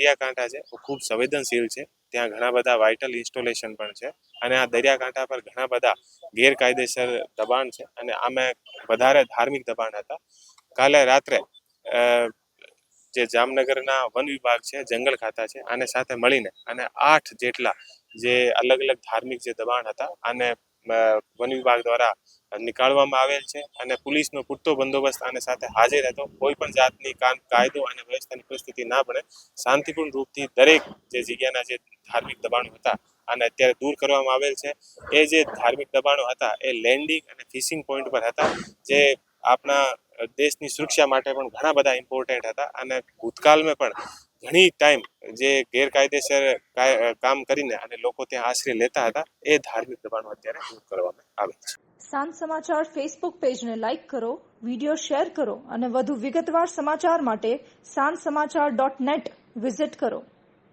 દરિયાકાંઠા છે એ ખૂબ સંવેદનશીલ છે. ત્યાં ઘણા બધા વાઇટલ ઇન્સ્ટોલેશન પણ છે અને આ દરિયાકાંઠા પર ઘણા બધા ગેરકાયદેસર દબાણ છે અને આમાં વધારે ધાર્મિક દબાણ હતા. કાલે રાત્રે જે જામનગરના વન વિભાગ છે, જંગલ ખાતા છે, આને સાથે મળીને અને 8 જેટલા જે અલગ અલગ ધાર્મિક જે દબાણ હતા આને વન વિભાગ દ્વારા નીકાળવામાં આવેલ છે અને પોલીસનો પૂરતો બંદોબસ્ત આને સાથે હાજર હતો. કોઈ પણ જાતની કાયદો અને વ્યવસ્થાની પરિસ્થિતિ ના બને શાંતિપૂર્ણ રૂપથી દરેક જે જગ્યાના જે ધાર્મિક દબાણો હતા આને અત્યારે દૂર કરવામાં આવેલ છે. એ જે ધાર્મિક દબાણો હતા એ લેન્ડિંગ અને ફિશિંગ પોઈન્ટ પર હતા, જે આપણા દેશની સુરક્ષા માટે પણ ઘણા બધા ઇમ્પોર્ટન્ટ હતા અને ભૂતકાળમાં પણ ઘણી ટાઈમ જે ગેરકાયદેસર કામ કરીને અને લોકો ત્યાં આશ્રય લેતા હતા એ ધાર્મિક દબાણો અત્યારે દૂર કરવામાં આવે છે. સાંજ સમાચાર ફેસબુક પેજને લાઇક કરો, વિડીયો શેર કરો અને વધુ વિગતવાર સમાચાર માટે sanssamachar.net વિઝિટ કરો.